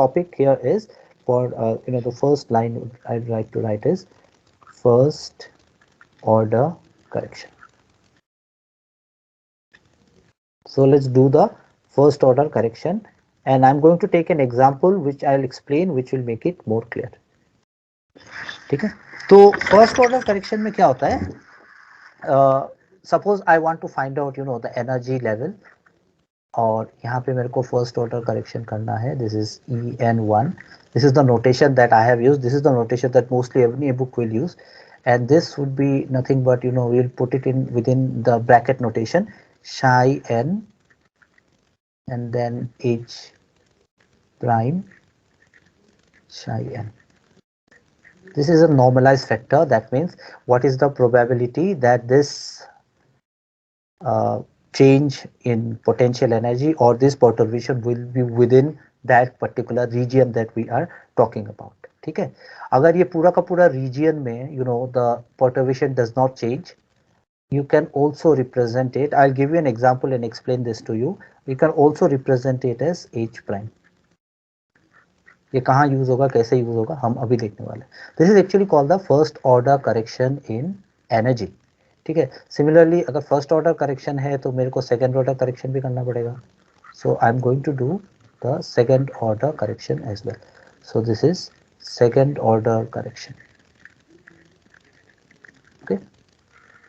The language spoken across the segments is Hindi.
topic here is for the first line I'd like to write is first order correction. So let's do the first order correction, and I'm going to take an example which I'll explain, which will make it more clear. ठीक है, तो फर्स्ट ऑर्डर करेक्शन में क्या होता है, suppose I want to find out the energy level, और यहाँ पे मेरे को फर्स्ट ऑर्डर करेक्शन करना है. This is EN1. This is the notation that I have used. This is the notation that mostly every book will use, and this would be nothing but we'll put it in within the bracket notation psi n and then H prime psi n. This is a normalized factor. That means what is the probability that this change in potential energy or this perturbation will be within that particular region that we are talking about. ठीक है, अगर ये पूरा का पूरा region में the perturbation does not change, you can also represent it. I'll give you an example and explain this to you. You can also represent it as H prime. ये कहाँ यूज होगा, कैसे यूज होगा, हम अभी देखने वाले. This is actually called the first order correction in energy. ठीक है, सिमिलरली अगर फर्स्ट ऑर्डर करेक्शन है तो मेरे को सेकंड ऑर्डर करेक्शन भी करना पड़ेगा. So I am going to do the second order correction as well. So this is second order correction. Okay,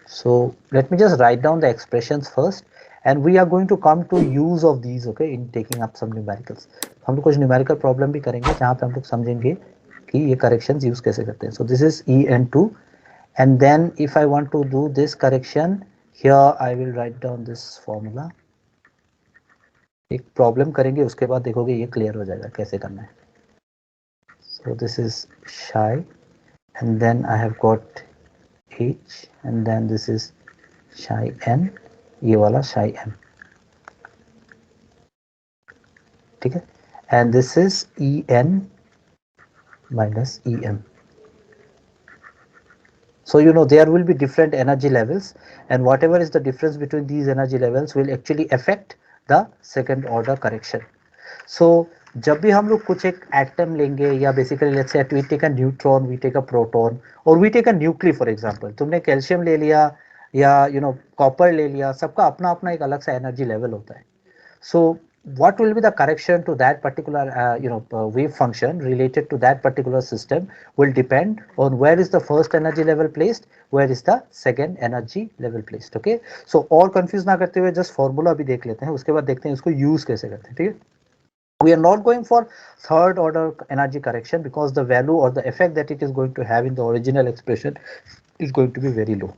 so let me just write down the expressions first, and we are going to come to use of these, okay, in taking up some numericals. हम लोग कुछ न्यूमेरिकल प्रॉब्लम भी करेंगे जहाँ पे हम लोग समझेंगे कि ये करेक्शंस यूज कैसे करते हैं. सो this is EN2, and then if I want to do this correction here I will write down this formula. एक प्रॉब्लम करेंगे, उसके बाद देखोगे ये क्लियर हो जाएगा कैसे करना है. So this is psi, and then I have got H, and then this is psi n, ये वाला psi m. ठीक है, and this is En minus Em. So there will be different energy levels, and whatever is the difference between these energy levels will actually affect the second order correction. So जब भी हम लोग कुछ एक एटम लेंगे, या basically let's say we take a neutron, we take a proton, और we take a nuclei for example. तुमने कैल्शियम ले लिया या कॉपर ले लिया, सबका अपना अपना एक अलग सा एनर्जी लेवल होता है. सो what will be the correction to that particular wave function related to that particular system will depend on where is the first energy level placed, where is the second energy level placed. Okay, so और confuse ना करते हुए just formula भी देख लेते हैं, उसके बाद देखते हैं इसको use कैसे करते हैं. ठीक है, we are not going for third order energy correction because the value or the effect that it is going to have in the original expression is going to be very low.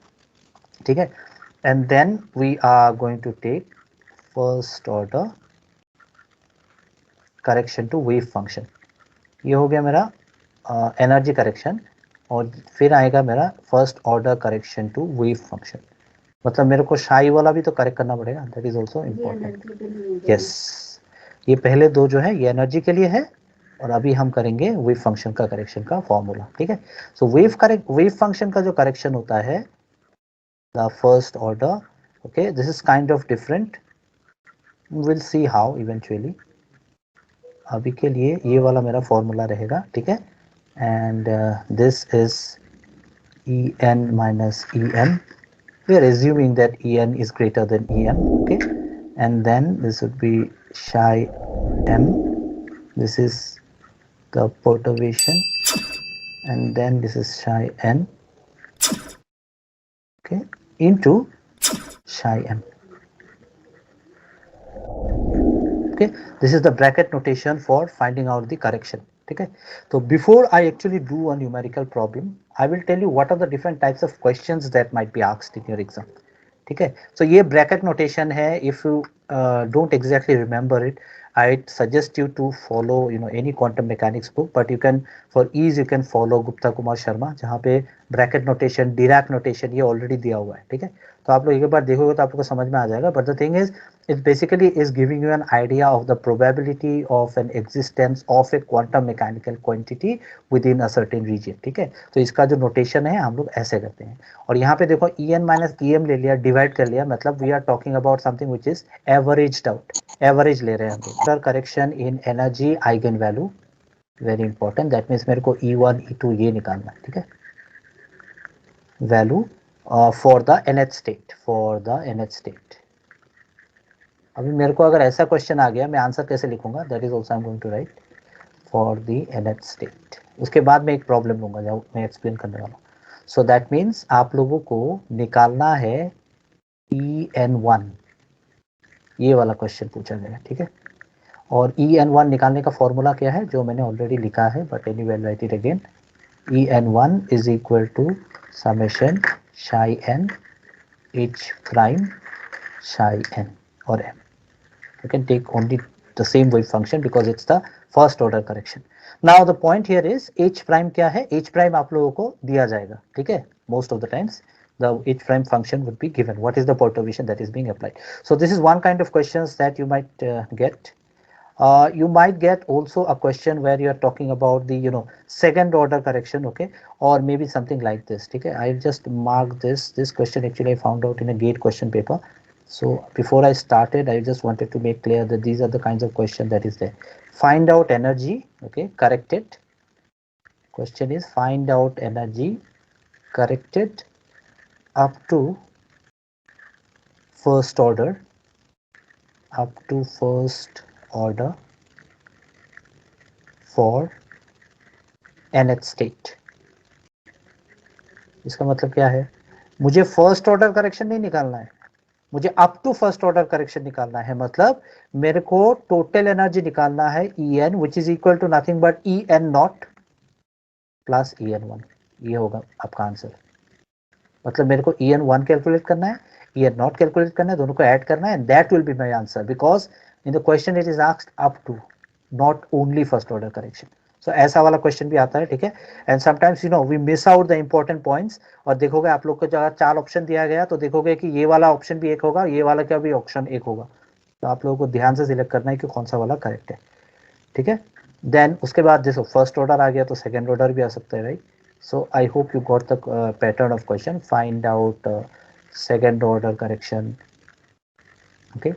ठीक है, and then we are going to take first order correction to wave function. ये हो गया मेरा एनर्जी करेक्शन, और फिर आएगा मेरा first order correction to wave function. मतलब मेरे को शाई वाला भी तो करेक्ट करना पड़ेगा, that is also important. Yes, ये पहले दो जो है ये एनर्जी के लिए है, और अभी हम करेंगे वेव फंक्शन का करेक्शन का फॉर्मूला. ठीक है, सो वेव फंक्शन का जो करेक्शन होता है the first order, okay, this is kind of different, will see how eventually. अभी के लिए ये वाला मेरा फॉर्मूला रहेगा. ठीक है, and this is En minus Em. We are assuming that En is greater than Em. Okay, and then this would be psi m. This is the perturbation, and then this is psi n. Okay, into psi m. Okay, this is the bracket notation for finding out the correction. ठीक है, तो before I actually do a numerical problem, I will tell you what are the different types of questions that might be asked in your exam. ठीक है, so ये bracket notation है. If you don't exactly remember it, I suggest you to follow any quantum mechanics book, but you can, for ease, you can follow Gupta Kumar Sharma, जहाँ पे bracket notation, Dirac notation ये already दिया हुआ है. ठीक है, तो आप लोग एक बार देखोगे तो आपको समझ में आ जाएगा. But the thing is, it basically is giving you an idea of the probability of an existence of a quantum mechanical quantity within a certain region. ठीक है, तो इसका जो notation है हम लोग ऐसे करते हैं. और यहाँ पे देखो En minus Em ले लिया, डिवाइड कर लिया, मतलब we are talking about something which is averaged out, average ले रहे हैं हम लोग। Correction in energy eigen value, very important, that means मेरे को E1 E2 ये निकालना है, ठीक है, value for the nth state, for the nth state. अभी मेरे को अगर ऐसा क्वेश्चन आ गया, मैं आंसर कैसे लिखूंगा, that is also I am going to write for the nth state. उसके बाद मैं एक प्रॉब्लम लूंगा जो मैं एक्सप्लेन करने वाला हूँ। सो दैट मीन्स आप लोगों को निकालना है En1, ये वाला क्वेश्चन पूछा गया, ठीक है। और En1 निकालने का फॉर्मूला क्या है, जो मैंने ऑलरेडी लिखा है, but anyway I right it again. En1 is equal to summation psi n h prime psi n or m. You can take only the same wave function because it's the first order correction. Now the point here is h prime क्या है, h prime आप लोगों को दिया जाएगा, ठीक है, most of the times the h prime function would be given. What is the perturbation that is being applied? So this is one kind of questions that you might get. You might get also a question where you are talking about the second order correction, okay, or maybe something like this, okay. I'll just mark this question actually I found out in a GATE question paper. So before I started, I just wanted to make clear that these are the kinds of question that is there. Find out energy, okay, corrected. Question is find out energy corrected up to first order, up to first order for nth state. इसका मतलब क्या है, मुझे फर्स्ट ऑर्डर करेक्शन नहीं निकालना है, मुझे up to first order correction निकालना है। मतलब मेरे को टोटल एनर्जी निकालना है En which is equal to nothing but En0 plus En1, ये होगा आपका आंसर। मतलब मेरे को En1 कैलकुलेट करना है, En0 कैलकुलेट करना है, दोनों को ऐड करना है, and that will be my answer because in the question it is asked up to, not only first order correction. So ऐसा वाला क्वेश्चन भी आता है, ठीक है। And sometimes we miss out the important points. और देखोगे आप लोग को जगह 4 ऑप्शन दिया गया तो देखोगे कि ये वाला ऑप्शन भी एक होगा, ये वाला क्या भी ऑप्शन एक होगा। तो आप लोगों को ध्यान से सिलेक्ट करना है कि कौन सा वाला करेक्ट है, ठीक है। देन उसके बाद जैसे फर्स्ट ऑर्डर आ गया तो सेकेंड ऑर्डर भी आ सकता है, right. So I hope you got the pattern of question. Find out second order correction. Okay,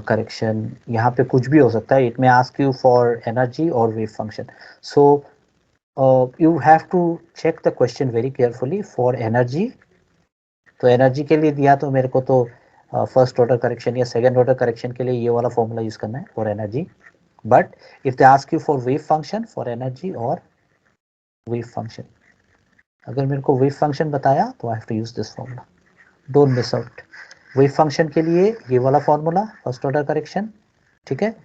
correction यहाँ पे कुछ भी हो सकता है. It may ask you for energy or wave function. So you have to check the question very carefully for energy. तो एनर्जी के लिए दिया तो मेरे को तो फर्स्ट ऑर्डर करेक्शन या सेकेंड ऑर्डर करेक्शन के लिए ये वाला फॉर्मूला यूज करना है for energy. But if they ask you for wave function for energy और वेव फंक्शन, अगर मेरे को वेव फंक्शन बताया तो I have to use this formula, don't miss out. Wave function के लिए ये वाला फॉर्मूला फर्स्ट ऑर्डर करेक्शन, ठीक है.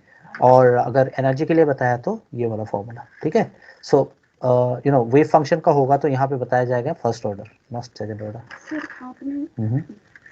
और अगर एनर्जी के लिए बताया तो ये वाला फॉर्मूला, ठीक है. सो वेव फंक्शन का होगा तो यहाँ पे बताया जाएगा first order, not second order. Sir आपने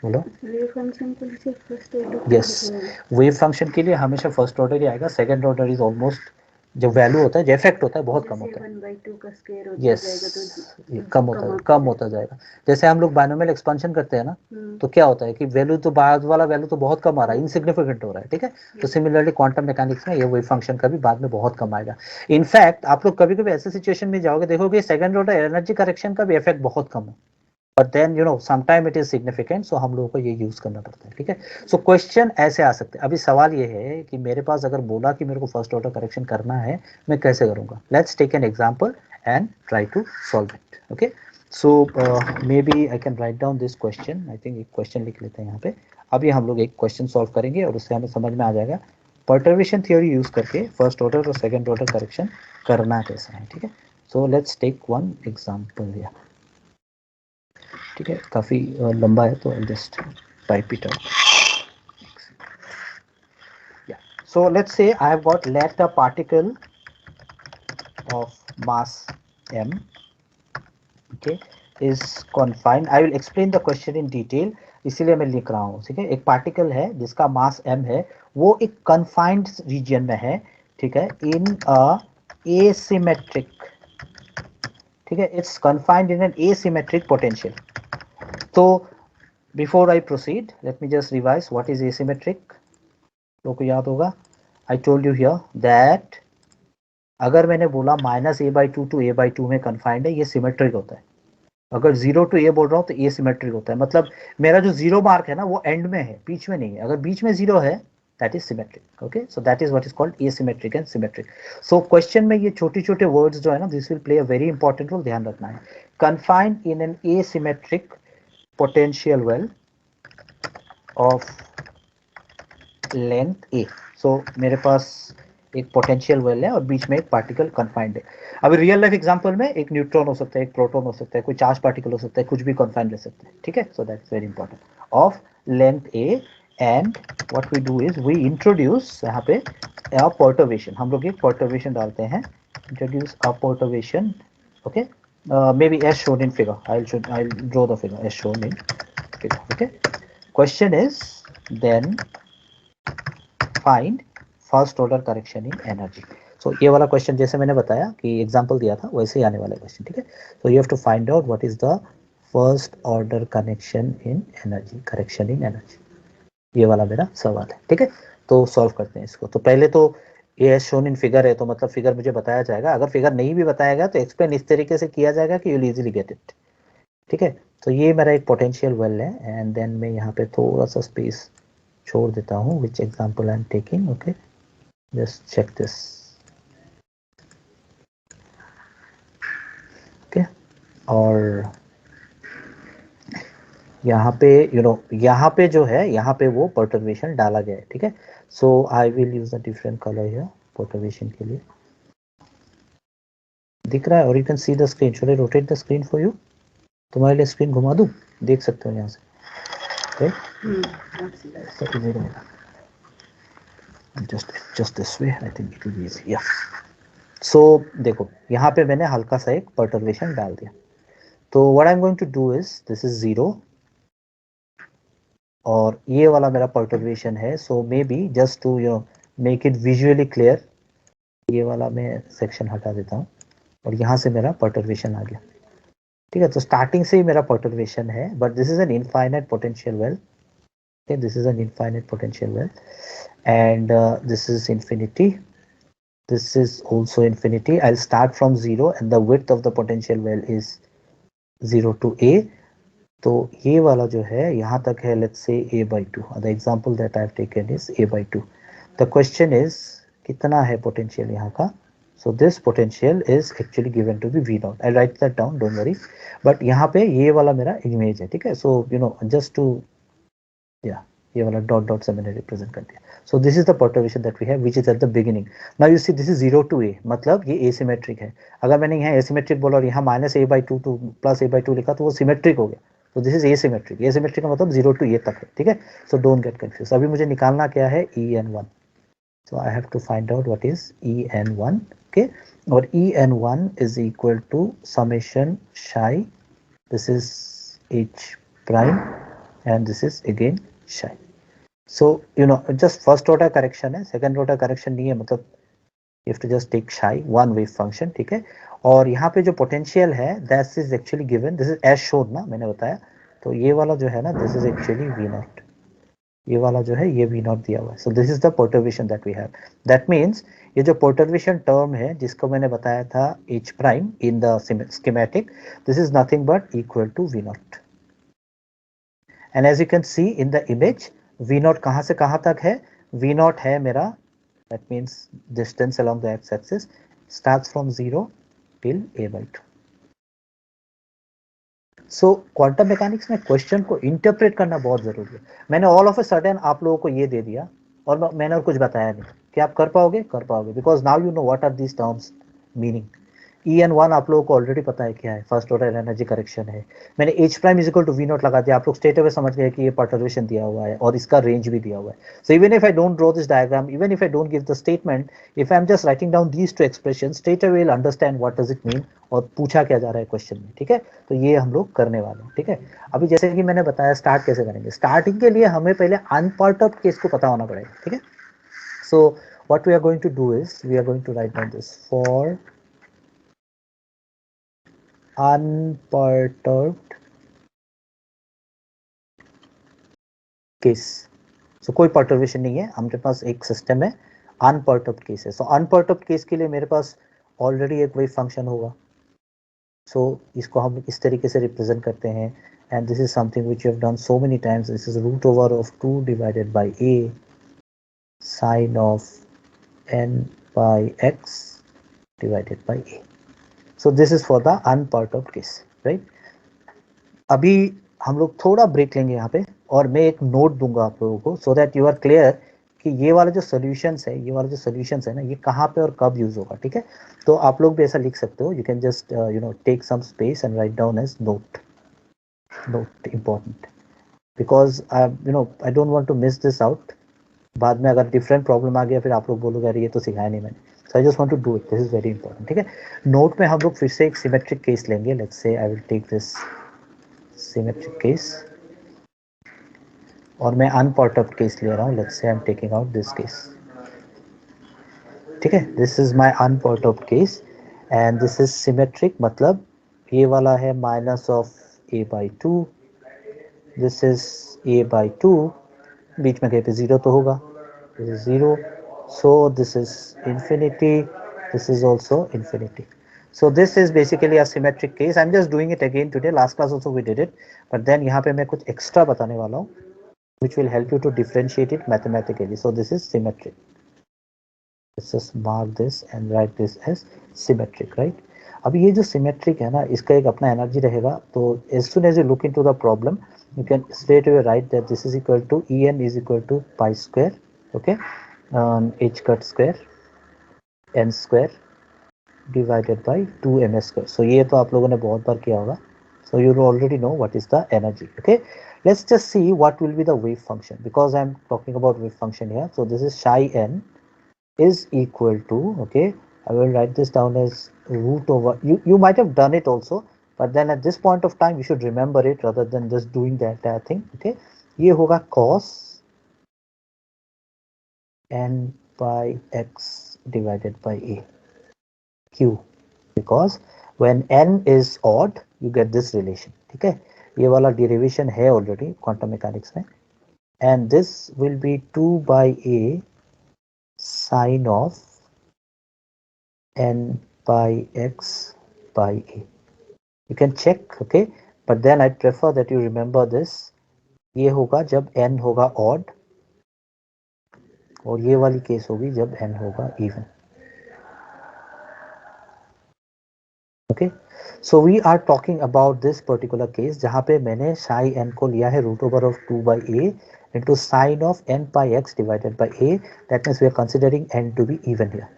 बोलो. वेव फंक्शन के लिए first order. Yes, wave function के लिए हमेशा फर्स्ट ऑर्डर ही आएगा. सेकंड ऑर्डर इज ऑलमोस्ट जो वैल्यू होता है, जो इफेक्ट होता है, बहुत कम होता है. 1/2 का स्क्वायर हो यस, जाएगा तो कम होता जाएगा. जैसे हम लोग बायनोमियल एक्सपेंशन करते हैं ना, तो क्या होता है कि वैल्यू तो बाद वाला वैल्यू तो बहुत कम आ रहा है, इनसिग्निफिकेंट हो रहा है, ठीक है. तो सिमिलरली क्वांटम मैकेनिक्स में ये वेव फंक्शन का भी बाद में बहुत कम आएगा. इनफैक्ट आप लोग कभी कभी ऐसे सिचुएशन में जाओगे, देखोगे सेकंड ऑर्डर एनर्जी करेक्शन का भी इफेक्ट बहुत कम है, but then sometime it is significant. So हम लोगों को ये यूज करना पड़ता है, ठीक है. सो क्वेश्चन ऐसे आ सकते हैं. अभी सवाल ये है कि मेरे पास अगर बोला कि मेरे को फर्स्ट ऑर्डर करेक्शन करना है, मैं कैसे करूंगा. Let's take an example and try to solve it. Okay, so may be I can write down this question. I think एक क्वेश्चन लिख लेते हैं यहाँ पे. अभी हम लोग एक क्वेश्चन सॉल्व करेंगे और उससे हमें समझ में आ जाएगा पर्टर्वेशन थ्योरी यूज करके फर्स्ट ऑर्डर और सेकेंड ऑर्डर करेक्शन करना कैसा है, ठीक है. So let's take one example या, ठीक है. काफी लंबा है तो just type it out. So let's say I have got let a particle of mass m, okay, is confined. I will explain the question in detail, इसीलिए मैं लिख रहा हूँ, ठीक है. एक पार्टिकल है जिसका मास m है, वो एक कन्फाइंड रीजन में है, ठीक है, इन अ एसिमेट्रिक, ठीक है. It's confined in an asymmetric potential. तो before I proceed let me just revise what is asymmetric. लोगों को याद होगा, I told you here that अगर मैंने बोला -a/2 टू a/2 में कन्फाइंड है, ये सिमेट्रिक होता है. अगर 0 to a बोल रहा हूँ तो एसिमेट्रिक होता है, मतलब मेरा जो 0 मार्क है ना वो एंड में है, बीच में नहीं है। अगर बीच में 0 है that is symmetric. Okay, so that is what is called asymmetric and symmetric. So question में ये छोटे छोटे वर्ड्स जो है ना, this will play a very important role, ध्यान रखना है। Confined in an asymmetric potential well of length a. So मेरे पास एक पोटेंशियल वेल है और बीच में एक पार्टिकल कन्फाइंड है। अभी रियल लाइफ एग्जांपल में एक न्यूट्रॉन हो सकता है, एक प्रोटॉन हो सकता है, कोई चार्ज पार्टिकल हो सकता है, कुछ भी कन्फाइंड रह सकता है, ठीक है। So that's very important, of length a. And what we do is we introduce यहाँ पे परटर्वेशन, हम लोग एक परटर्वेशन डालते हैं, introduce a perturbation. Okay, maybe as shown in figure. I'll draw the figure as shown in figure. Okay, question is then find first order correction in energy. So ये वाला क्वेश्चन जैसे मैंने बताया कि एग्जांपल दिया था वैसे ही आने वाला क्वेश्चन, ठीक है। So you have to find out what is the first order connection in energy, correction in energy, ये वाला मेरा सवाल है, ठीक है। तो सॉल्व करते हैं इसको। तो पहले तो ये शोन इन फिगर है, तो मतलब फिगर मुझे बताया जाएगा, अगर फिगर नहीं भी बताएगा तो एक्सप्लेन इस तरीके से किया जाएगा कि you will easily get it, ठीक है। तो ये मेरा एक पोटेंशियल वेल है एंड देन मैं यहाँ पे थोड़ा सा स्पेस छोड़ देता हूँ, which example I am taking. Okay, just check this. Okay, और यहाँ पे यहाँ पे जो है, यहाँ पे वो परटर्वेशन डाला गया है, ठीक है। So I will use a different colour here perturbation के लिए। दिख रहा है? और you can see the screen. Should I rotate the screen for you? तुम्हारे लिए स्क्रीन घुमा दूं, देख सकते हो यहाँ से, just this way, I think it will be easy. Yeah. So देखो यहाँ पे मैंने हल्का सा एक परटर्वेशन डाल दिया। तो what I'm going to do is this is 0 और ये वाला मेरा परटर्वेशन है। So may be just to make it visually clear, ये वाला मैं सेक्शन हटा देता हूँ और यहाँ से मेरा परटर्वेशन आ गया, ठीक है। तो स्टार्टिंग से ही मेरा परटर्वेशन है, but this is an infinite potential well. Okay, this is an infinite potential well, and this is infinity. This is also infinity. I'll start from 0 and the width of the potential well is 0 to a. तो ये वाला जो है यहाँ तक है, let's say a by 2. The example that I've taken is a by 2. The question is कितना है potential यहाँ का? So this potential is actually given to be v naught. I'll write that down, don't worry. But यहाँ पे ये वाला मेरा image है, ठीक है। So just to ये वाला डॉट डॉट से मैंने रिप्रेजेंट कर दिया। So this is the perturbation that we have which is at the beginning. Now you see this is 0 to a, मतलब ये एसिमेट्रिक है। अगर मैंने यहाँ एसिमेट्रिक बोला और यहाँ -a/2 to +a/2 लिखा तो वो सिमेट्रिक हो गया। तो दिस इज एसिमेट्रिक। एसिमेट्रिक का मतलब 0 to a तक है, ठीक है। So don't get confuse. अभी मुझे निकालना क्या है, en1। So I have to find out what is en1। Okay, और en1 is equal to summation psi, this is h prime and this is again psi. So just first order correction है, second order correction नहीं है, मतलब you have to just take psi, one wave function, ठीक है। और यहाँ पे जो potential है that is actually given, this is as shown ना, मैंने बताया। तो ये वाला जो है ना, this is actually v naught, ये वाला जो है ये v naught दिया हुआ है। So this is the perturbation that we have. That means ये जो perturbation term है जिसको मैंने बताया था h prime in the schematic, this is nothing but equal to v naught. And as you can see in the image, v naught कहाँ से कहाँ तक है? v naught है मेरा, that means distance along the x-axis starts from 0 till a/2. So quantum mechanics में क्वेश्चन को इंटरप्रेट करना बहुत जरूरी है। मैंने ऑल ऑफ अ सडन आप लोगों को ये दे दिया और मैंने और कुछ बताया नहीं कि आप कर पाओगे, कर पाओगे, because now you know what are these terms meaning. en1 आप लोगों को ऑलरेडी पता है क्या है, फर्स्ट ऑर्डर एनर्जी करेक्शन है। मैंने h prime is equal to v naught लगा दिया, आप लोग स्ट्रेट अवे समझ गए कि ये परटर्वेशन दिया हुआ है और इसका रेंज भी दिया हुआ है। So even if I don't draw this diagram, even if I don't give the statement, if I am just writing down these two expression, straight away will understand what does it mean और पूछा क्या जा रहा है क्वेश्चन में, ठीक है। तो ये हम लोग करने वाले हैं, ठीक है। अभी जैसे कि मैंने बताया स्टार्ट कैसे करेंगे, स्टार्टिंग के लिए हमें पहले अनपर्टर्ब्ड केस को पता होना पड़ेगा, ठीक है। So what we are going to do is we are going to write down this for unperturbed case. सो कोई परटर्वेशन नहीं है, हमारे पास एक सिस्टम है, अनपर्टर्ब्ड केस है। सो अनपर्टर्ब्ड केस के लिए मेरे पास ऑलरेडी एक वेव फंक्शन होगा, सो इसको हम इस तरीके से रिप्रेजेंट करते हैं, and this is something which you have done so many times. This is root over of 2 divided by a sine of n by x divided by a. So this is for the unperturbed case, right? अभी हम लोग थोड़ा ब्रेक लेंगे यहाँ पे, और मैं एक नोट दूंगा आप लोगों को, so that you are clear कि ये वाला जो सॉल्यूशंस है, ये वाला जो सॉल्यूशंस है ना, ये कहाँ पे और कब यूज होगा. ठीक है, तो आप लोग भी ऐसा लिख सकते हो. You can just take some space and write down as note. Note important, because I don't want to miss this out. बाद में अगर डिफरेंट प्रॉब्लम आ गया फिर आप लोग बोलोगे अरे ये तो सिखाया नहीं मैंने. So I just want to do it, this is very important. ठीक है, नोट में हम लोग फिर से एक सिमेट्रिक केस लेंगे. Let's say I will take this symmetric case, और मैं अनपर्टर्ब्ड केस ले रहा हूँ. Let's say I am taking out this case. ठीक है, this is my unperturbed case and this is symmetric, मतलब ये वाला है minus of a/2, this is a/2, बीच में कहीं पे जीरो तो होगा, this is zero. So this is infinity, this is also infinity. So this is basically a symmetric case. I'm just doing it again today. Last class also we did it, but then यहाँ पे मैं कुछ extra बताने वाला हूँ which will help you to differentiate it mathematically. So this is symmetric. Let's just mark this and write this as symmetric, right? अब ये जो symmetric है ना, इसका एक अपना energy रहेगा. तो as soon as you look into the problem, you can straight away write that this is equal to En is equal to pi square, okay, h cut square n square divided by 2ms square. So ये तो आप लोगों ने बहुत बार किया होगा. So you already know what is the energy. Okay, let's just see what will be the wave function, because I'm talking about wave function here. So this is psi n is equal to, okay, I will write this down as root over, you might have done it also, but then at this point of time you should remember it rather than just doing the entire thing. Okay, ये होगा cos n by x divided by a q, because when n is odd you get this relation. ठीक है, ये वाला derivation है already quantum mechanics में, and this will be 2 by a sine of n by x by a. You can check, okay, but then I prefer that you remember this. ये होगा जब n होगा odd, और ये वाली केस होगी जब n होगा even. Okay, so we are talking about this particular case जहाँ पे मैंने psi n को लिया है root over of 2 by a into sine of n pi x divided by a. That means we are considering n to be even here.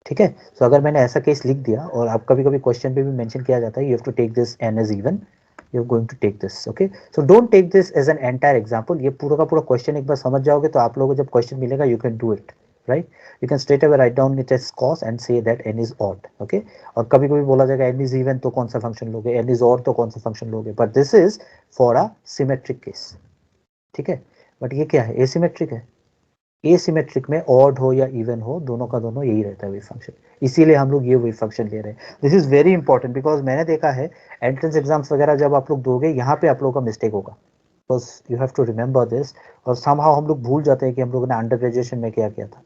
ठीक है, so अगर मैंने ऐसा केस लिख दिया, और आप कभी कभी क्वेश्चन पे भी मेंशन किया जाता है you have to take this n as even, you're going to take this. Okay, so don't take this as an entire example. ये पूरा का पूरा क्वेश्चन एक बार समझ जाओगे तो आप लोगों को जब क्वेश्चन मिलेगा you can do it, right? You can straight away write down it as cos and say that n is odd. Okay, और कभी कभी बोला जाएगा n is even तो कौन सा फंक्शन लोगे, n is odd तो कौन सा फंक्शन लोगे, but this is for a symmetric case. ठीक है, बट ये क्या है, एसिमेट्रिक है. एसिमेट्रिक में ऑड हो या इवन हो, दोनों का दोनों यही रहता है वेव फंक्शन, इसीलिए हम लोग ये वेव फंक्शन ले रहे हैं. This is very important, because मैंने देखा है एंट्रेंस एग्जाम्स वगैरह जब आप लोग दोगे, यहाँ पे आप लोगों का मिस्टेक होगा, because you have to remember this. और समहाउ हम लोग भूल जाते हैं कि हम लोगों ने अंडर ग्रेजुएशन में क्या किया था.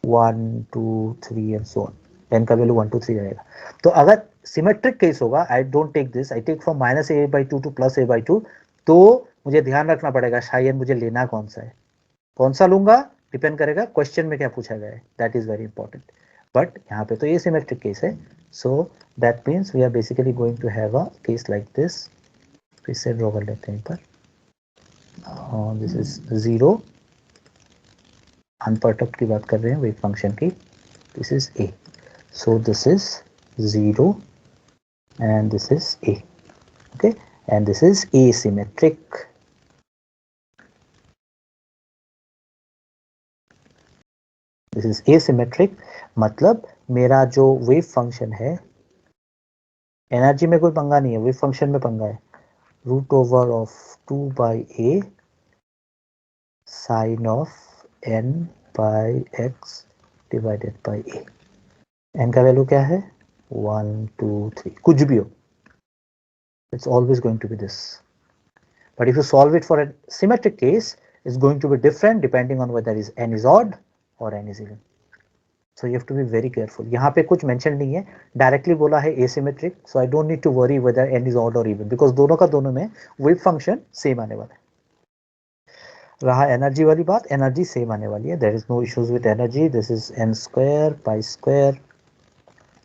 1 2 3 एंड सो ऑन, n का वैल्यू 1 2 3 रहेगा. तो अगर सिमेट्रिक केस होगा, I don't take this, I take from minus a/2 to plus a/2, तो मुझे ध्यान रखना पड़ेगा शायद मुझे लेना कौन सा है, कौन सा लूंगा डिपेंड करेगा क्वेश्चन में क्या पूछा गया है. That is very important. But यहाँ पे तो ये सिमेट्रिक केस है, so that means we are basically going to have a case like this. फिर से ड्रॉ कर लेते हैं पर, दिस इज जीरो, अनपर्टर्ब्ड की बात कर रहे हैं वेव फंक्शन की. This is a, so this is zero and this is a. Okay, and this is asymmetric. This is asymmetric, मतलब मेरा जो वेव फंक्शन है, एनर्जी में कोई पंगा नहीं है, वेव फंक्शन में पंगा है. Root over of 2 by a sine of n by x divided by a. n का वैल्यू क्या है, 1 2 3, कुछ भी हो, it's always going to be this. But if you solve it for a symmetric case, it's going to be different depending on whether n is odd or n is even. So you have to be very careful. यहाँ पे कुछ मेंशन नहीं है, डायरेक्टली बोला है asymmetric, so I don't need to worry whether n is odd और इवन, बिकॉज दोनों का दोनों में वेव फंक्शन सेम आने वाला है। रहा एनर्जी वाली बात, एनर्जी सेम आने वाली है, there is no issues with energy. This is n square pi square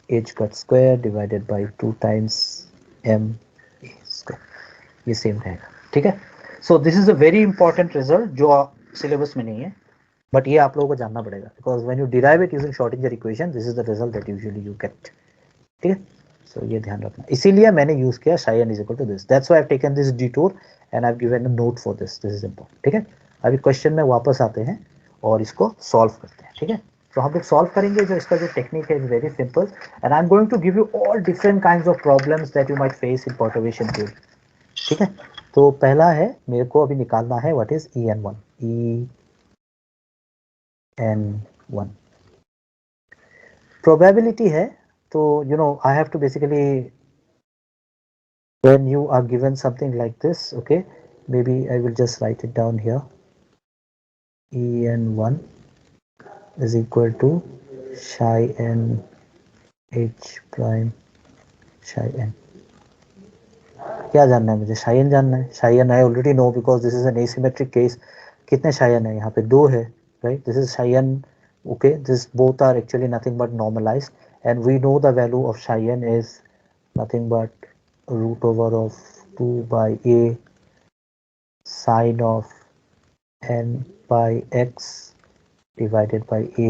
h cut square divided by 2 times m square, ये सेम रहेगा, ठीक है। So this is a very important result जो सिलेबस में नहीं है, बट ये आप लोगों को जानना पड़ेगा, because when you derive it using Schrodinger equation, this is the result that usually you get, ठीक है। सो ये ध्यान रखना, इसीलिए मैंने यूज किया psi n is equal to this, that's why I have taken this detour and I have given a note for this, this is important, ठीक है। अभी क्वेश्चन में वापस आते हैं और इसको सॉल्व करते हैं, ठीक है। तो हम लोग सॉल्व करेंगे, जो इसका जो टेक्निक है is very simple, and I am going to give you all different kinds of problems that you might face in perturbation theory, ठीक है। तो पहला है, मेरे को अभी निकालना है what is en1, en1 probability है। तो you know I have to basically, when you are given something like this, okay, maybe I will just write it down here, en1 is equal to psi n h prime psi n। क्या जानना है मुझे? psi n जानना है। psi n I already know because this is an asymmetric case। कितने psi n है यहाँ पे? 2 है, right? This is psi n, okay, this both are actually nothing but normalized, and we know the value of psi n is nothing but root over of 2 by a sine of n by x divided by a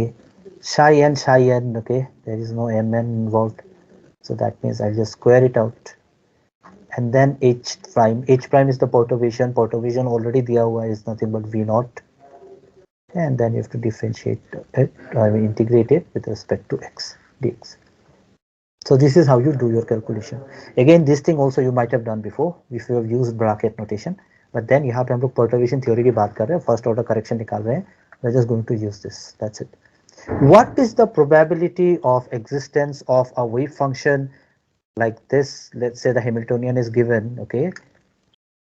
psi n, okay, there is no mn involved, so that means I'll just square it out, and then h prime is the perturbation already दिया हुआ है, is nothing but v naught, and then you have to differentiate it, I mean integrate it with respect to x dx. So this is how you do your calculation. Again, this thing also you might have done before if you have used bracket notation, but then यहाँ पे हम लोग perturbation theory की बात कर रहे हैं, first order correction निकाल रहे हैं, we're just going to use this, that's it. What is the probability of existence of a wave function like this? Let's say the Hamiltonian is given, okay,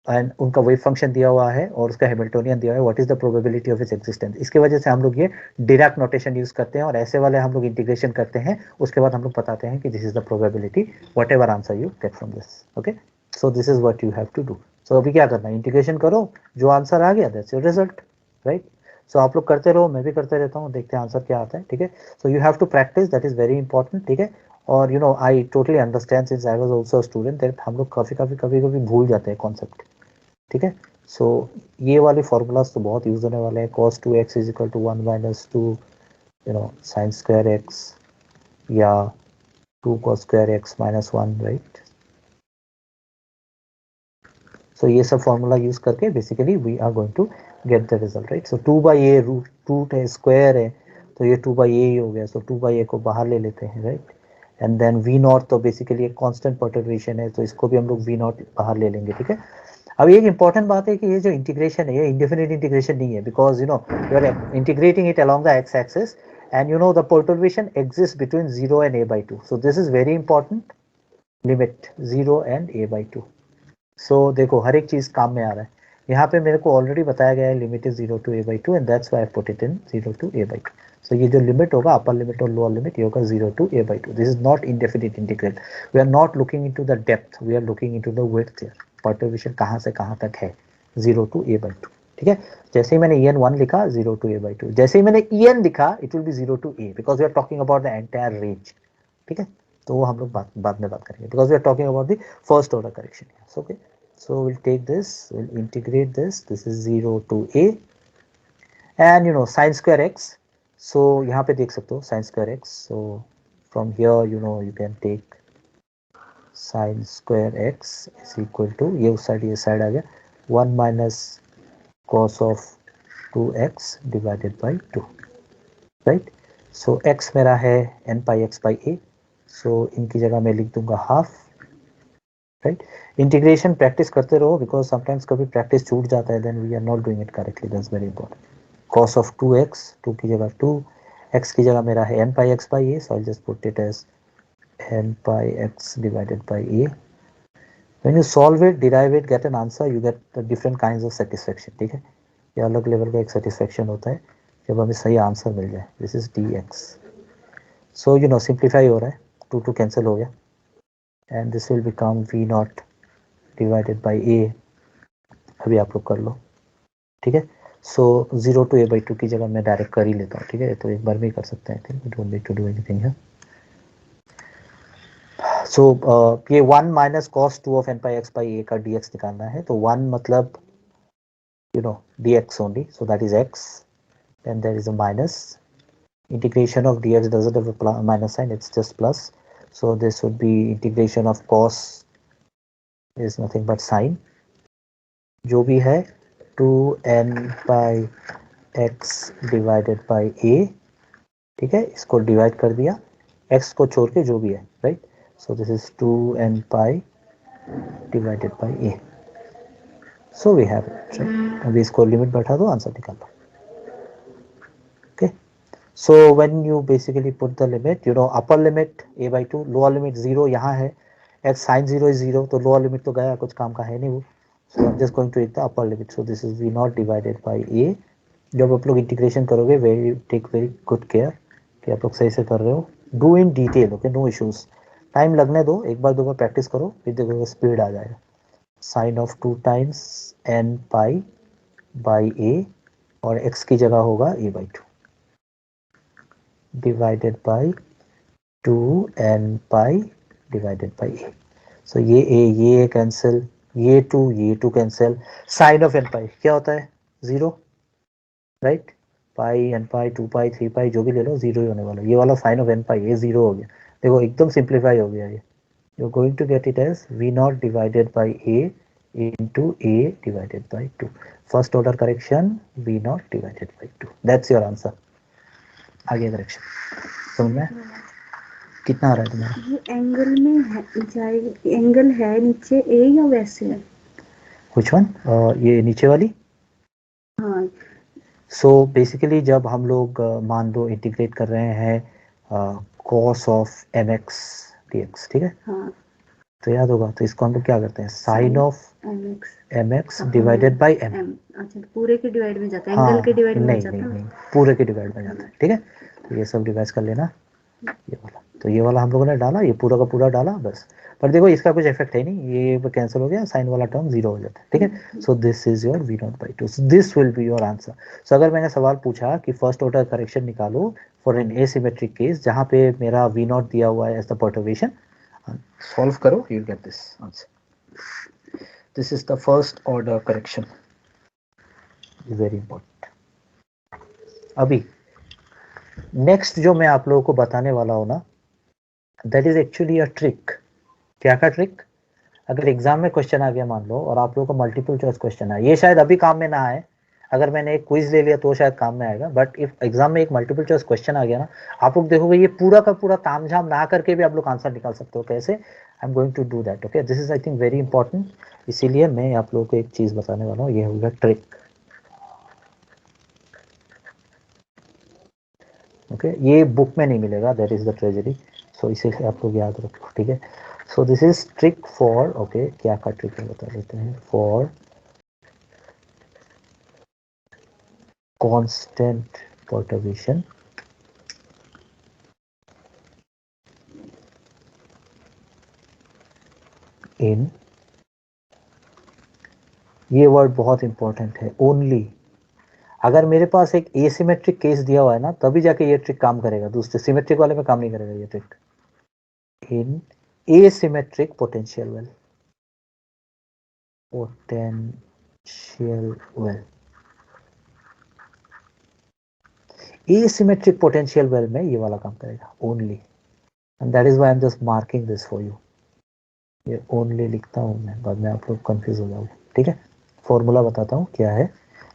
and उनका वेव फंक्शन दिया हुआ है और उसका हैमिल्टोनियन दिया हुआ है, what is the probability of its existence. इसकी वजह से हम लोग ये डिराक नोटेशन यूज करते हैं, और ऐसे वाले हम लोग इंटीग्रेशन करते हैं, उसके बाद हम लोग बताते हैं कि this is the probability whatever answer you get from this, okay. So this is what you have to do. So अभी क्या करना है, इंटीग्रेशन करो, जो आंसर आ गया दैट्स योर रिजल्ट, राइट। सो आप लोग करते रहो, मैं भी करते रहता हूँ, देखते हैं आंसर क्या आता है, ठीक है। So you have to practice, that is very important, ठीक है। और you know I totally understand, since I was also student, that हम लोग कभी कभी भूल जाते हैं कॉन्सेप्ट, ठीक है। सो ये वाले फॉर्मूलाज तो बहुत यूज होने वाले हैं, cos 2x is equal to 1 minus 2 you know sine square x, या 2 cos square x minus 1, right. So ये सब फॉर्मूला यूज करके basically we are going to get the result, right. So 2 by a root है, स्क्वायर है, तो ये 2 बाई ए ही हो गया, सो 2 बाई ए को बाहर ले लेते हैं, right. And then we naught तो बेसिकली एक कांस्टेंट परटर्बेशन है, तो इसको भी हम लोग वी नॉट बाहर ले लेंगे, ठीक है। अब एक इंपॉर्टेंट बात है कि ये जो इंटीग्रेशन है ये इंडेफिनिट इंटीग्रेशन नहीं है, because you know you are integrating it along the x axis, and you know the perturbation exist between 0 and a/2, so this is very important, limit 0 and a/2। सो देखो हर एक चीज काम में आ रहा है, यहाँ पे मेरे को ऑलरेडी बताया गया है limit is 0 to a/2, and that's why I put it in 0 to a/2। So ये जो लिमिट होगा, अपर लिमिट और लोअर लिमिट, ये होगा 0 to a/2। This is not indefinite integral, we are not looking into the depth, we are looking into the width here, perturbation कहाँ से कहाँ तक है, 0 to a/2, ठीक है। जैसे ही मैंने en1 लिखा 0 to a/2, जैसे ही मैंने en लिखा it will be 0 to a, because we are talking about the entire range, ठीक है। तो वो हम लोग बाद में बात करेंगे, because we are talking about the first order correction, okay. So we'll take this, we'll integrate this, this is 0 to a, and you know sin square x, so यहाँ पे देख सकते हो sin square x, so from here you know you can take sin square x is equal to, ये उस साइड ये साइड आ गया, 1 minus cos of 2x divided by 2, right। so x मेरा है n pi x by a, so इनकी जगह मैं लिख दूंगा हाफ, राइट। इंटीग्रेशन प्रैक्टिस करते रहो, बिकॉज समटाइम्स कभी प्रैक्टिस छूट जाता है, then we are not doing it correctly, that's very important. cos of 2x, 2 की जगह 2, x की जगह मेरा है n pi x by a, so I'll just put it as n pi x divided by a। when you solve it, derive it, get an answer, you get the different kinds of satisfaction, ठीक है। ये अलग लेवल का एक सेटिस्फेक्शन होता है जब हमें सही आंसर मिल जाए, this is dx, so you know simplify हो रहा है, 2 2 कैंसिल हो गया and this will become v not divided by a. अभी आप लोग कर लो, ठीक है। सो 0 टू a by 2 की जगह मैं डायरेक्ट कर ही लेता हूँ, ठीक है, तो एक बार में ही कर सकते हैं, I think don't need to do anything है। सो ये 1 minus cos 2 of n pi x by a का dx निकालना है, तो 1 मतलब you know dx only, so that is x, then there is a minus, integration of dx doesn't have a minus sign, it's just plus, so this would be integration of cos is nothing but sine, जो भी है 2n pi x divided by a, ठीक है, इसको डिवाइड कर दिया x को छोड़ के जो भी है, right, so this is 2n pi divided by a, so we have it, right. अभी इसको लिमिट बैठा दो, आंसर निकाल लो, okay. So when you basically put the limit, you know upper limit a by 2, lower limit 0 यहाँ है, x sin 0 is 0, तो लोअर लिमिट तो गया, कुछ काम का है नहीं वो, so I am just going to take the upper limit, so this is v not divided by a। जब आप लोग इंटीग्रेशन करोगे टेक वेरी गुड केयर कि आप लोग सही से कर रहे हो, do in detail, okay, no issues, time लगने दो, एक बार दो बार प्रैक्टिस करो, फिर देखो स्पीड आ जाएगा। Sine of 2 times n pi by a, और x की जगह होगा a by 2 divided by 2n pi divided by a, so ये कैंसिल, ये 2 cancel, sine of n pi क्या होता है 0, राइट, पाई n पाई 2 पाई 3 पाई जो भी ले लो 0 ही होने वाला, ये वाला साइन ऑफ n पाई ये 0 हो गया, देखो एकदम सिंप्लीफाई हो गया ये, you are going to get it as v not divided by a into a divided by 2, first order correction v not divided by 2, that's your answer। आगे करेक्शन समझ में कितना आ रहा है तुम्हारा? ये एंगल में है, जाए एंगल है नीचे ए या वैसे है? Which one? ये नीचे वाली। हाँ सो बेसिकली जब हम लोग मान लो इंटीग्रेट कर रहे हैं cos ऑफ mx dx, ठीक है, हाँ तो याद होगा, तो इसको हम लोग क्या करते हैं, साइन ऑफ mx हाँ, डिवाइडेड बाई m। अच्छा पूरे के डिवाइड में जाता है, हाँ एंगल के डिवाइड में नहीं जाता नहीं है। नहीं, पूरे के डिवाइड में जाता है, ठीक है, तो ये सब डिवाइड कर लेना, ये वाला, तो ये वाला हम लोगों ने डाला, ये पूरा का पूरा डाला बस, पर देखो इसका कुछ इफेक्ट है नहीं, ये कैंसिल हो गया, साइन वाला टर्म 0 हो जाता है, ठीक है, so this is your v not by 2, this will be your answer. सो अगर मैंने सवाल पूछा कि फर्स्ट ऑर्डर करेक्शन निकालो फॉर एन एसिमेट्रिक केस जहाँ पे मेरा v नॉट दिया हुआ है एज द परटर्बेशन, सॉल्व करो, you will get this answer, this is the first order correction, very important. अभी नेक्स्ट जो मैं आप लोगों को बताने वाला हूँ ना, that is actually a trick. क्या का ट्रिक? अगर एग्जाम में क्वेश्चन आ गया मान लो, और आप लोगों को मल्टीपल चॉइस क्वेश्चन है, ये शायद अभी काम में ना आए, अगर मैंने एक क्विज ले लिया तो शायद काम में आएगा, बट इफ एग्जाम में एक मल्टीपल चॉइस क्वेश्चन आ गया ना, आप लोग देखोगे ये पूरा का पूरा तामझाम ना करके भी आप लोग आंसर निकाल सकते हो, कैसे? I am going to do that, okay, this is I think very important, इसीलिए मैं आप लोगों को एक चीज बताने वाला हूँ, ये होगा ट्रिक, ओके, ये बुक में नहीं मिलेगा, दैट इज द ट्रेजरी, सो इसीलिए आप लोग याद रखो, ठीक है। So this is trick for, okay, क्या का ट्रिक है बता देते हैं, फॉर constant perturbation in, ये वर्ड बहुत इंपॉर्टेंट है, ओनली अगर मेरे पास एक एसिमेट्रिक केस दिया हुआ है ना, तभी जाके ये ट्रिक काम करेगा, दूसरे सिमेट्रिक वाले में काम नहीं करेगा ये trick. In asymmetric potential well, potential well, asymmetric potential well में ये वाला काम करेगा only, and that is why I am just marking this for you, ये ओनली लिखता हूँ मैं, बाद में आप लोग कंफ्यूज हो जाओगे, ठीक है। फॉर्मूला बताता हूँ क्या है,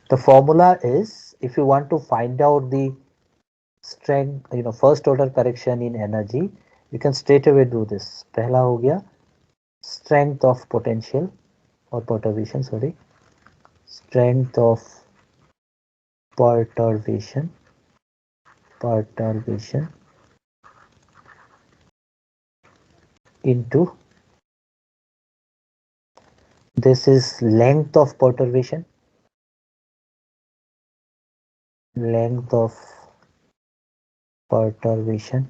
the formula is, if you want to find out the strength, you know, first order correction in energy, you can straight away do this। पहला हो गया strength of potential or perturbation, sorry, strength of perturbation, perturbation into, this is length of perturbation, length of perturbation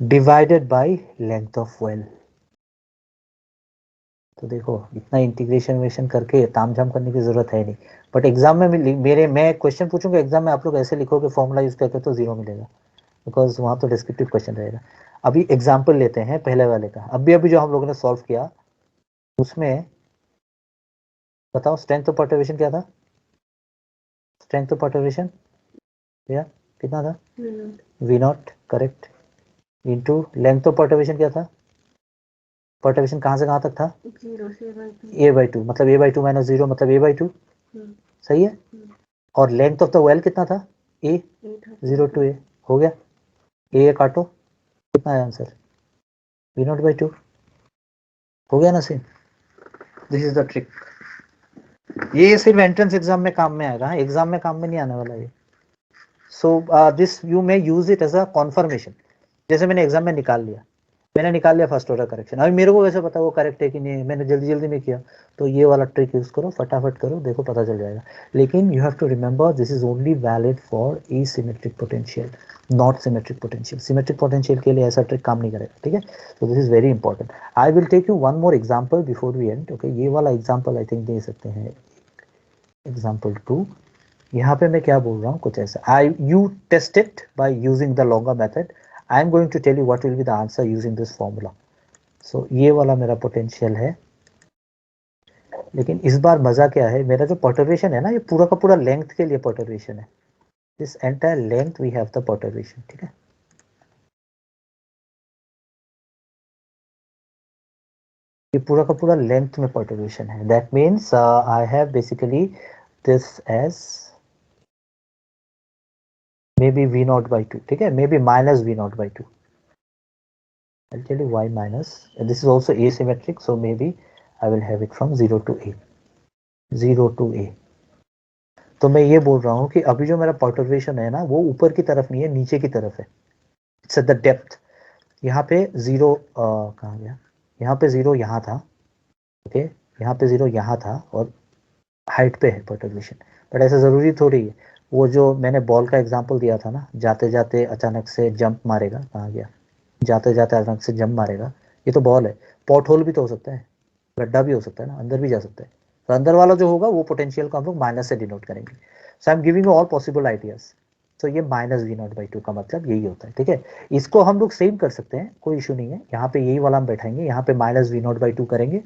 divided by length of well. तो देखो इतना इंटीग्रेशन वेशन करके तामझाम करने की जरूरत है नहीं, बट एग्जाम में मैं क्वेश्चन पूछूंगा एग्जाम में, आप लोग ऐसे लिखोगे फॉर्मूला यूज करके तो 0 मिलेगा, बिकॉज वहाँ तो डिस्क्रिप्टिव क्वेश्चन रहेगा। अभी एग्जाम्पल लेते हैं पहले वाले का, अभी जो हम लोगों ने सॉल्व किया उसमें बताओ स्ट्रेंथ ऑफ परटर्वेशन क्या था? स्ट्रेंथ ऑफ परटर्वेशन या कितना था? V not, correct, into length of perturbation क्या था? परटर्वेशन कहाँ से कहाँ तक था? 0 से a/2, मतलब a/2 माइनस 0 मतलब a/2, सही है। और लेंथ ऑफ द वेल कितना था? a 0 to a, हो गया। a काटो, कितना है आंसर? v0/2, हो गया ना same. This is the trick. ये सिर्फ एंट्रेंस एग्जाम में काम में आएगा, एग्जाम में काम में नहीं आने वाला ये। So this you may use it as a confirmation. जैसे मैंने एग्जाम में निकाल लिया फर्स्ट ऑर्डर करेक्शन, अभी मेरे को वैसे पता वो करेक्ट है कि नहीं, मैंने जल्दी जल्दी में किया, तो ये वाला ट्रिक यूज करो, फटाफट करो, देखो पता चल जाएगा। लेकिन you have to remember this is only valid for asymmetric potential, not symmetric potential. Symmetric potential के लिए ऐसा ट्रिक काम नहीं करेगा, ठीक है। तो this is very important. I will take you one more example before we end, okay. ये वाला एग्जाम्पल आई थिंक दे सकते हैं, एग्जाम्पल 2। यहाँ पे मैं क्या बोल रहा हूँ कुछ ऐसा, you test it by using the longer method. I am going to tell you what will be the answer using this formula. So ये वाला मेरा पोटेंशियल है, लेकिन इस बार मजा क्या है, मेरा जो परटर्वेशन है ना, ये पूरा का पूरा लेंथ के लिए परटर्वेशन है। This entire length we have the perturbation, ठीक है। ये पूरा का पूरा लेंथ में परटर्वेशन है। That means I have basically this as may be v0/2, ठीक है, may be minus v0/2। I'll tell you why minus. And this is also asymmetric, so maybe I will have it from 0 to a. 0 to a. तो मैं ये बोल रहा हूँ कि अभी जो मेरा परटर्वेशन है ना, वो ऊपर की तरफ नहीं है, नीचे की तरफ है। It's at the depth. यहाँ पे 0 कहाँ गया? यहाँ पे 0 यहाँ था, ओके, यहाँ पे 0 यहाँ था, और हाइट पे है परटर्वेशन। बट ऐसा ज़रूरी थोड़ी है। वो जो मैंने बॉल का एग्जाम्पल दिया था ना, जाते जाते अचानक से जंप मारेगा, कहाँ गया? जाते जाते अचानक से जंप मारेगा, ये तो बॉल है। पॉट होल भी तो हो सकता है, गड्ढा भी हो सकता है ना, अंदर भी जा सकता है। तो अंदर वाला जो होगा वो पोटेंशियल को हम लोग माइनस से डिनोट करेंगे। So I am giving you all possible ideas. तो ये माइनस v0/2 का मतलब यही होता है, ठीक है। इसको हम लोग सेम कर सकते हैं, कोई इशू नहीं है। यहाँ पे यही वाला हम बैठाएंगे, यहाँ पे माइनस v0/2 करेंगे,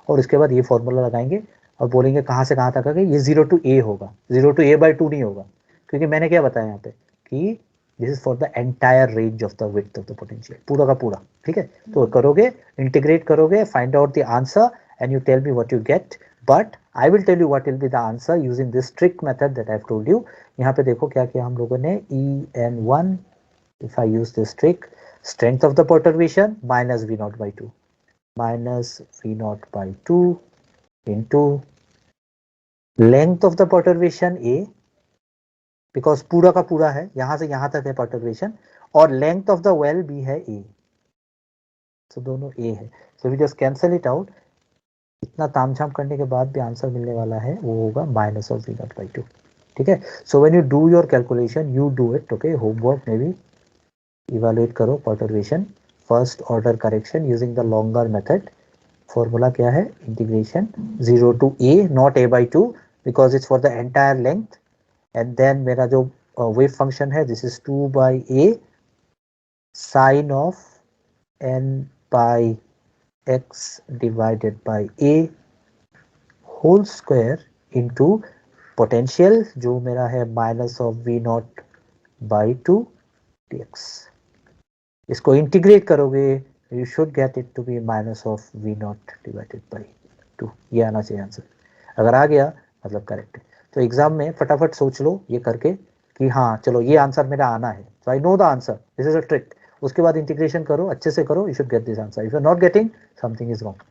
और उसके बाद ये फॉर्मूला लगाएंगे और बोलेंगे कहाँ से कहाँ तक आ गए। ये 0 to a होगा, 0 to a/2 नहीं होगा, क्योंकि मैंने क्या बताया यहाँ पे कि this is for the entire range of the width of the potential, पूरा का पूरा, ठीक है। तो करोगे, इंटीग्रेट करोगे, find out the answer and you tell me what you get, but I will tell you what will be the answer using this trick method that I've told you. यहाँ पे देखो क्या किया हम लोगों ने, En1, if I use this trick, strength of the perturbation minus v0/2, minus v0/2 into length of the perturbation a, because पूरा का पूरा है, यहाँ से यहाँ तक है perturbation, और length of the well भी है a, so दोनों a है। So we just cancel it out. इतना तामझाम करने के बाद भी आंसर मिलने वाला है, वो होगा माइनस ऑफ v0/2, ठीक है। So when you do your calculation, you do it, okay, homework में भी इवेलुएट करो perturbation, first order correction using the longer method. Formula क्या है? Integration 0 to a, not a/2, because it's for the entire length. And then मेरा जो वेव फंक्शन है, this is 2/a sine of n/x divided by a whole square into potential जो मेरा है माइनस ऑफ v0/2 dx। इसको इंटीग्रेट करोगे, you should get it to be minus of v0/2। ये आना चाहिए आंसर। अगर आ गया मतलब करेक्ट है। तो एग्जाम में फटाफट सोच लो ये करके कि हाँ चलो ये आंसर मेरा आना है, so I know the answer, this is a trick. उसके बाद इंटीग्रेशन करो, अच्छे से करो, you should get this answer. If you are not getting, something is wrong.